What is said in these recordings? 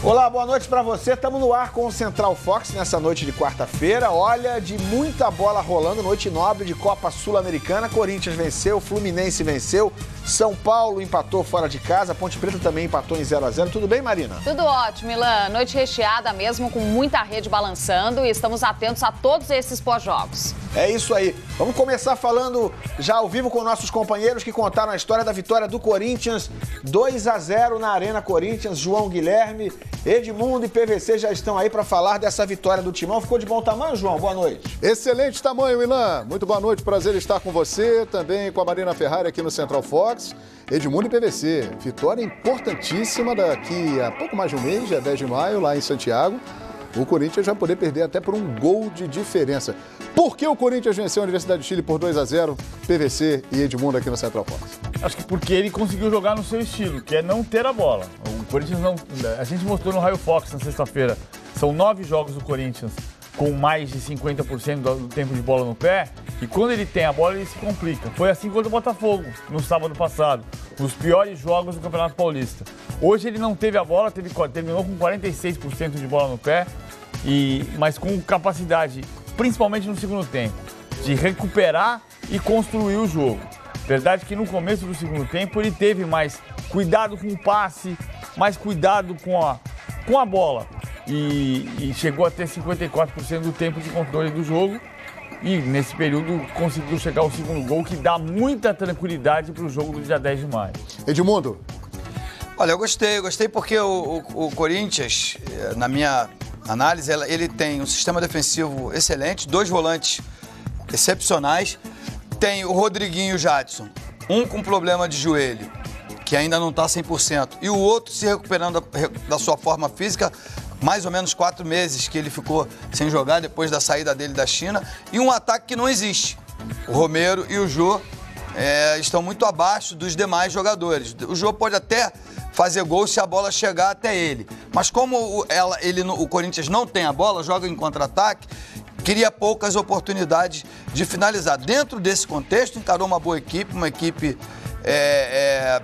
Olá, boa noite para você. Estamos no ar com o Central Fox nessa noite de quarta-feira. Olha, de muita bola rolando, noite nobre de Copa Sul-Americana. Corinthians venceu, Fluminense venceu, São Paulo empatou fora de casa, Ponte Preta também empatou em 0-0. Tudo bem, Marina? Tudo ótimo, Milan. Noite recheada mesmo, com muita rede balançando e estamos atentos a todos esses pós-jogos. É isso aí. Vamos começar falando já ao vivo com nossos companheiros que contaram a história da vitória do Corinthians. 2-0 na Arena Corinthians. João Guilherme, Edmundo e PVC já estão aí para falar dessa vitória do Timão. Ficou de bom tamanho, João? Boa noite. Excelente tamanho, Milan. Muito boa noite, prazer estar com você, também com a Marina Ferrari aqui no Central Fox. Edmundo e PVC, vitória importantíssima daqui a pouco mais de um mês, dia 10 de maio, lá em Santiago. O Corinthians vai poder perder até por um gol de diferença. Por que o Corinthians venceu a Universidade de Chile por 2-0? PVC e Edmundo aqui no Central Fox. Acho que porque ele conseguiu jogar no seu estilo, que é não ter a bola. O Corinthians não... A gente mostrou no Raio Fox na sexta-feira. São 9 jogos do Corinthians com mais de 50% do tempo de bola no pé. E quando ele tem a bola, ele se complica. Foi assim contra o Botafogo, no sábado passado. Os piores jogos do Campeonato Paulista. Hoje ele não teve a bola, terminou com 46% de bola no pé. Mas com capacidade, principalmente no segundo tempo, de recuperar e construir o jogo. Verdade que no começo do segundo tempo ele teve mais cuidado com o passe, mais cuidado com a bola. E chegou a ter 54% do tempo de controle do jogo. E nesse período conseguiu chegar ao segundo gol, que dá muita tranquilidade para o jogo do dia 10 de maio. Edmundo. Olha, eu gostei porque o Corinthians, na minha análise, ele tem um sistema defensivo excelente, 2 volantes excepcionais, tem o Rodriguinho e o Jadson, um com problema de joelho, que ainda não está 100%, e o outro se recuperando da sua forma física, mais ou menos 4 meses que ele ficou sem jogar depois da saída dele da China, e um ataque que não existe. O Romero e o Jô estão muito abaixo dos demais jogadores. O Jô pode até fazer gol se a bola chegar até ele. Mas como o Corinthians não tem a bola, joga em contra-ataque, cria poucas oportunidades de finalizar. Dentro desse contexto, encarou uma boa equipe, uma equipe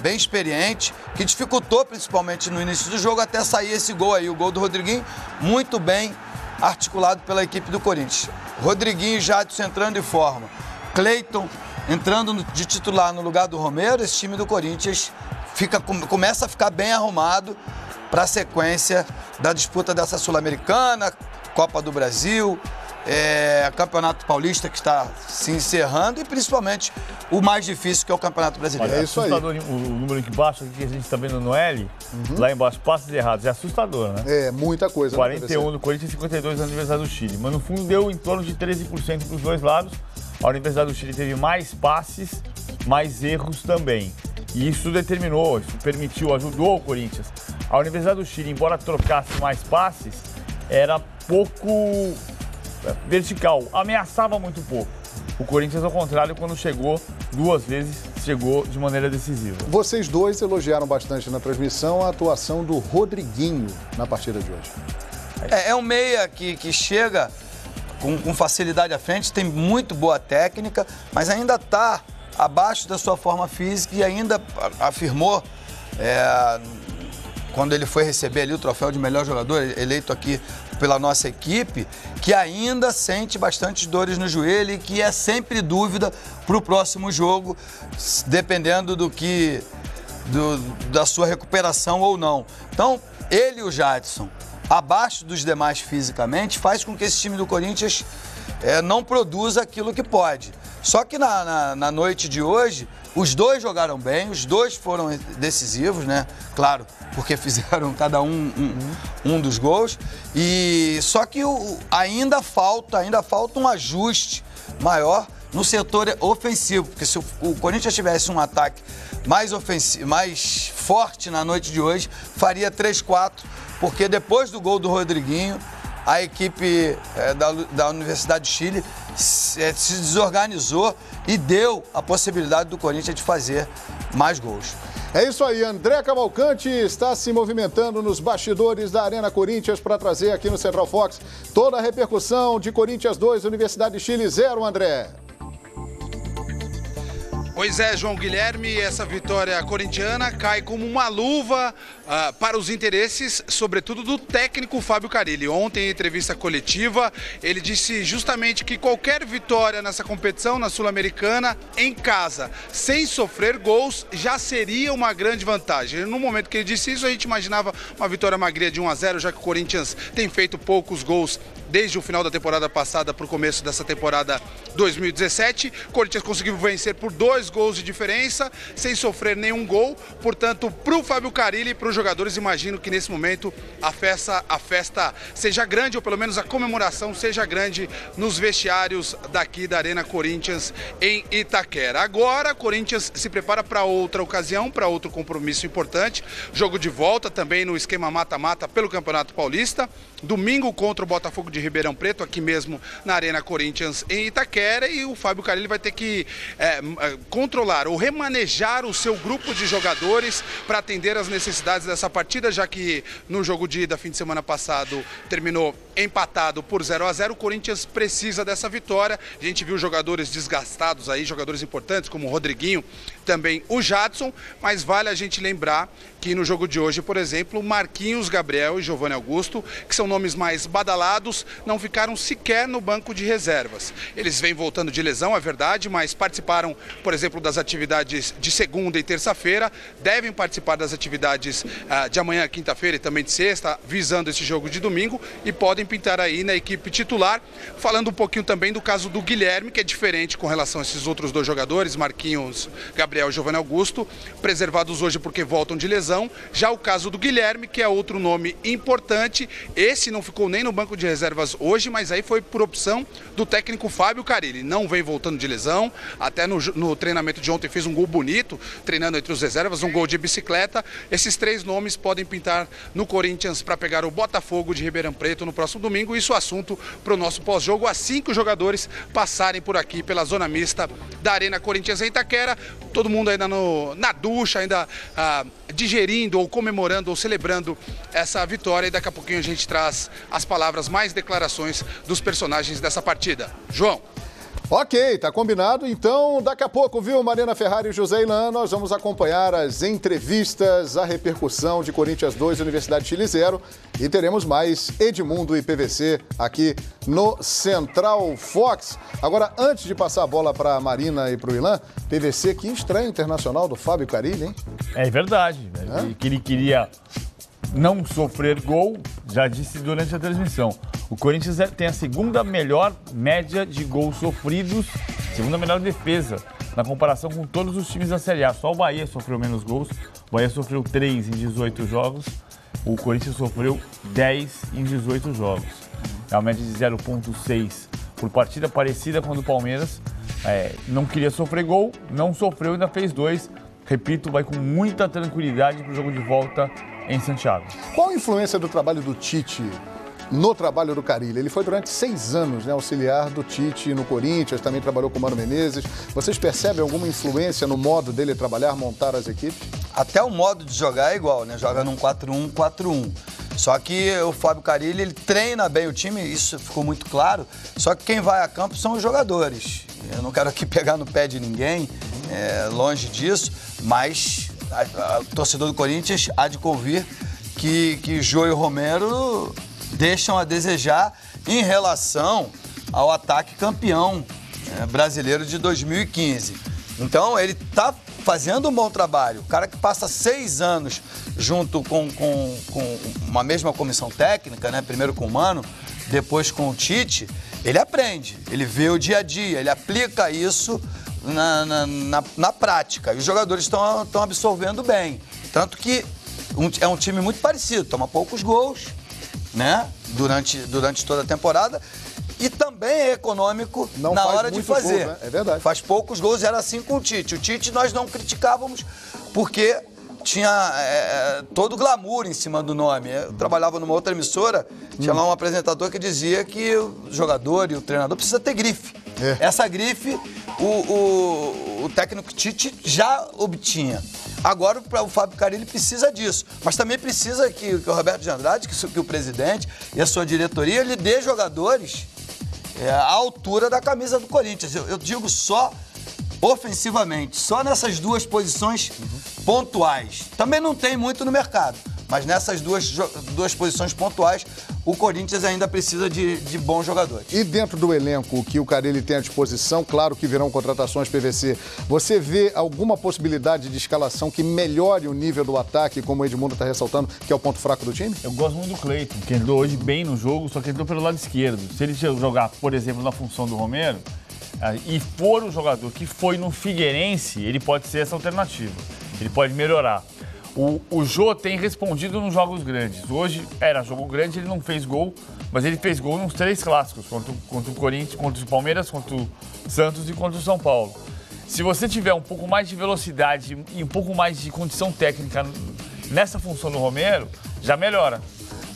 bem experiente, que dificultou principalmente no início do jogo até sair esse gol aí, o gol do Rodriguinho, muito bem articulado pela equipe do Corinthians. Rodriguinho e Jadson entrando em forma. Cleiton entrando de titular no lugar do Romero, esse time do Corinthians começa a ficar bem arrumado para a sequência da disputa dessa Sul-Americana, Copa do Brasil, Campeonato Paulista que está se encerrando e principalmente o mais difícil que é o Campeonato Brasileiro. Olha, é isso aí. O número aqui embaixo, que a gente está vendo no L, lá embaixo, passes errados, é assustador, né? É, muita coisa. 41 do Corinthians e 52 da Universidade do Chile. Mas no fundo deu em torno de 13% para os dois lados. A Universidade do Chile teve mais passes, mais erros também. E isso determinou, isso permitiu, ajudou o Corinthians. A Universidade do Chile, embora trocasse mais passes, era pouco vertical, ameaçava muito pouco. O Corinthians, ao contrário, quando chegou 2 vezes, chegou de maneira decisiva. Vocês dois elogiaram bastante na transmissão a atuação do Rodriguinho na partida de hoje. É um meia que chega com facilidade à frente, tem muito boa técnica, mas ainda está abaixo da sua forma física e ainda afirmou, quando ele foi receber ali o troféu de melhor jogador, eleito aqui pela nossa equipe, que ainda sente bastante dores no joelho e que é sempre dúvida para o próximo jogo, dependendo da sua recuperação ou não. Então, ele e o Jadson, abaixo dos demais fisicamente, faz com que esse time do Corinthians não produza aquilo que pode. Só que na noite de hoje, os dois jogaram bem, os dois foram decisivos, né? Claro, porque fizeram cada um dos gols. E só que ainda falta um ajuste maior no setor ofensivo, porque se o Corinthians tivesse um ataque mais forte na noite de hoje, faria 3-4, porque depois do gol do Rodriguinho, a equipe da Universidade de Chile se desorganizou e deu a possibilidade do Corinthians de fazer mais gols. É isso aí, André Cavalcante está se movimentando nos bastidores da Arena Corinthians para trazer aqui no Central Fox toda a repercussão de Corinthians 2, Universidade de Chile 0, André. Pois é, João Guilherme, essa vitória corintiana cai como uma luva para os interesses, sobretudo, do técnico Fábio Carille. Ontem, em entrevista coletiva, ele disse justamente que qualquer vitória nessa competição, na Sul-Americana, em casa, sem sofrer gols, já seria uma grande vantagem. No momento que ele disse isso, a gente imaginava uma vitória magria de 1-0, já que o Corinthians tem feito poucos gols desde o final da temporada passada para o começo dessa temporada 2017. O Corinthians conseguiu vencer por 2 gols de diferença, sem sofrer nenhum gol. Portanto, para o Fábio Carille e para os jogadores, imagino que nesse momento a festa seja grande, ou pelo menos a comemoração seja grande nos vestiários daqui da Arena Corinthians em Itaquera. Agora, o Corinthians se prepara para outra ocasião, para outro compromisso importante. Jogo de volta também no esquema mata-mata pelo Campeonato Paulista. Domingo contra o Botafogo de Ribeirão Preto, aqui mesmo na Arena Corinthians em Itaquera, e o Fábio Carille vai ter que controlar ou remanejar o seu grupo de jogadores para atender às necessidades dessa partida, já que no jogo de ida, fim de semana passado, terminou empatado por 0-0. O Corinthians precisa dessa vitória. A gente viu jogadores desgastados aí, jogadores importantes como o Rodriguinho, também o Jadson, mas vale a gente lembrar que no jogo de hoje, por exemplo, Marquinhos Gabriel e Giovanni Augusto, que são nomes mais badalados, não ficaram sequer no banco de reservas. Eles vêm voltando de lesão, é verdade, mas participaram, por exemplo, das atividades de segunda e terça-feira, devem participar das atividades de amanhã, quinta-feira e também de sexta, visando esse jogo de domingo, e podem pintar aí na equipe titular. Falando um pouquinho também do caso do Guilherme, que é diferente com relação a esses outros 2 jogadores, Marquinhos Gabriel e Giovanni Augusto, preservados hoje porque voltam de lesão. Já o caso do Guilherme, que é outro nome importante, esse não ficou nem no banco de reservas hoje, mas aí foi por opção do técnico Fábio Carille. Não vem voltando de lesão, até no treinamento de ontem fez um gol bonito, treinando entre os reservas, um gol de bicicleta. Esses 3 nomes podem pintar no Corinthians para pegar o Botafogo de Ribeirão Preto no próximo domingo. Isso é assunto para o nosso pós-jogo, assim que os jogadores passarem por aqui pela zona mista da Arena Corinthians em Itaquera. Todo mundo ainda na ducha, ainda digerindo ou comemorando ou celebrando essa vitória, e daqui a pouquinho a gente traz as palavras, mais declarações dos personagens dessa partida. João. Ok, tá combinado. Então, daqui a pouco, viu, Mariana Ferrari e José Ilan, nós vamos acompanhar as entrevistas, a repercussão de Corinthians 2, Universidade de Chile 0, e teremos mais Edmundo e PVC aqui no Central Fox. Agora, antes de passar a bola para a Marina e para o Ilan, PVC, que estreia internacional do Fábio Carille, hein? É verdade, que ele queria não sofrer gol, já disse durante a transmissão. O Corinthians tem a segunda melhor média de gols sofridos, segunda melhor defesa, na comparação com todos os times da Série A. Só o Bahia sofreu menos gols, o Bahia sofreu 3 em 18 jogos, o Corinthians sofreu 10 em 18 jogos. É uma média de 0,6 por partida, parecida com a do Palmeiras. Não queria sofrer gol, não sofreu, ainda fez 2. Repito, vai com muita tranquilidade para o jogo de volta em Santiago. Qual a influência do trabalho do Tite no trabalho do Carille? Ele foi durante 6 anos, né, auxiliar do Tite no Corinthians, também trabalhou com o Mano Menezes. Vocês percebem alguma influência no modo dele trabalhar, montar as equipes? Até o modo de jogar é igual, né? Joga num 4-1-4-1. Só que o Fábio Carille, ele treina bem o time, isso ficou muito claro. Só que quem vai a campo são os jogadores. Eu não quero aqui pegar no pé de ninguém, longe disso, mas o torcedor do Corinthians há de convir que Jô e Romero deixam a desejar em relação ao ataque campeão brasileiro de 2015. Então, ele está fazendo um bom trabalho. O cara que passa 6 anos junto com uma mesma comissão técnica, né? Primeiro com o Mano, depois com o Tite, ele aprende, ele vê o dia a dia, ele aplica isso na prática. E os jogadores estão absorvendo bem. Tanto que é um time muito parecido, toma poucos gols, né? Durante toda a temporada. E também é econômico na hora de fazer. Gol, né? É verdade. Faz poucos gols, era assim com o Tite. O Tite nós não criticávamos porque tinha todo o glamour em cima do nome. Eu trabalhava numa outra emissora, tinha lá um apresentador que dizia que o jogador e o treinador precisa ter grife. Essa grife o técnico Tite já obtinha. Agora o Fábio Carille precisa disso, mas também precisa que o Roberto de Andrade, que o presidente e a sua diretoria lhe dê jogadores à altura da camisa do Corinthians. Eu digo só ofensivamente, só nessas 2 posições pontuais. Também não tem muito no mercado, Mas nessas duas posições pontuais, o Corinthians ainda precisa de bons jogadores. E dentro do elenco que o Carille tem à disposição, claro que virão contratações PVC, você vê alguma possibilidade de escalação que melhore o nível do ataque, como o Edmundo está ressaltando, que é o ponto fraco do time? Eu gosto muito do Cleiton, que entrou hoje bem no jogo, só que entrou pelo lado esquerdo. Se ele jogar, por exemplo, na função do Romero, e for o jogador que foi no Figueirense, ele pode ser essa alternativa. Ele pode melhorar. O Jô tem respondido nos jogos grandes. Hoje era jogo grande, ele não fez gol, mas ele fez gol nos 3 clássicos, contra o Corinthians, contra o Palmeiras, contra o Santos e contra o São Paulo. Se você tiver um pouco mais de velocidade e um pouco mais de condição técnica nessa função do Romero, já melhora.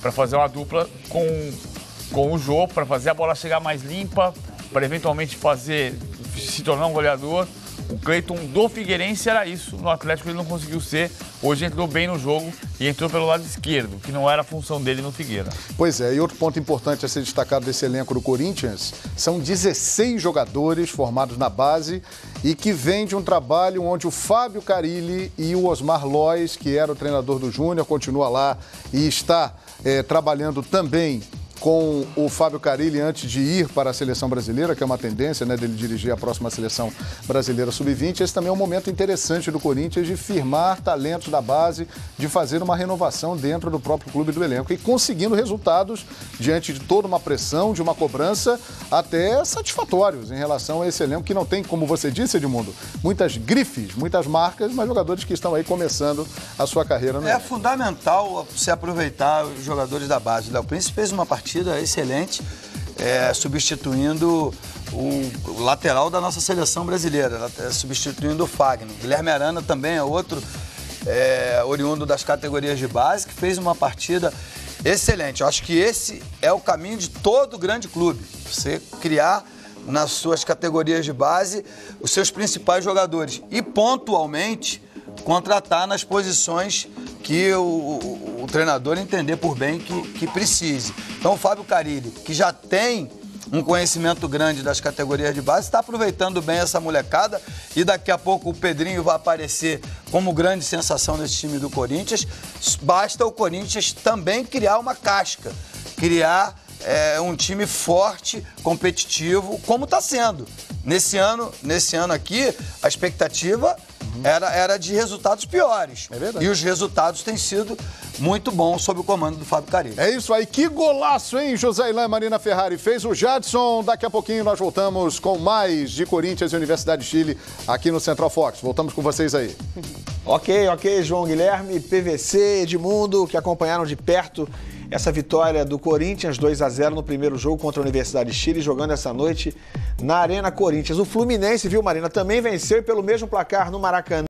Para fazer uma dupla com o Jô, para fazer a bola chegar mais limpa, para eventualmente se tornar um goleador. O Cleiton do Figueirense era isso. No Atlético ele não conseguiu ser. Hoje entrou bem no jogo e entrou pelo lado esquerdo, que não era a função dele no Figueira. Pois é, e outro ponto importante a ser destacado desse elenco do Corinthians, são 16 jogadores formados na base e que vêm de um trabalho onde o Fábio Carille e o Osmar Lois, que era o treinador do Júnior, continua lá e está trabalhando também com o Fábio Carille antes de ir para a seleção brasileira, que é uma tendência, né, dele dirigir a próxima seleção brasileira sub-20. Esse também é um momento interessante do Corinthians de firmar talentos da base, de fazer uma renovação dentro do próprio clube do elenco e conseguindo resultados diante de toda uma pressão, de uma cobrança até satisfatórios em relação a esse elenco que não tem, como você disse, Edmundo, muitas grifes, muitas marcas, mas jogadores que estão aí começando a sua carreira no elenco. Fundamental se aproveitar os jogadores da base. O Léo Príncipe fez uma partida excelente, substituindo o lateral da nossa seleção brasileira, substituindo o Fagner. Guilherme Arana também é outro oriundo das categorias de base, que fez uma partida excelente. Eu acho que esse é o caminho de todo grande clube. Você criar nas suas categorias de base os seus principais jogadores e pontualmente contratar nas posições que o treinador entender por bem que precise. Então o Fábio Carille, que já tem um conhecimento grande das categorias de base, está aproveitando bem essa molecada e daqui a pouco o Pedrinho vai aparecer como grande sensação desse time do Corinthians. Basta o Corinthians também criar uma casca, criar um time forte, competitivo, como está sendo. Nesse ano aqui, a expectativa era de resultados piores. É verdade. E os resultados têm sido muito bons sob o comando do Fábio Carille. É isso aí, que golaço, hein? José Ilan, Marina Ferrari fez o Jadson. Daqui a pouquinho nós voltamos com mais de Corinthians e Universidade de Chile aqui no Central Fox. Voltamos com vocês aí. Ok, João Guilherme, PVC, Edmundo, que acompanharam de perto essa vitória do Corinthians, 2-0 no primeiro jogo contra a Universidade de Chile, jogando essa noite na Arena Corinthians. O Fluminense, viu, Marina, também venceu pelo mesmo placar no Maracanã.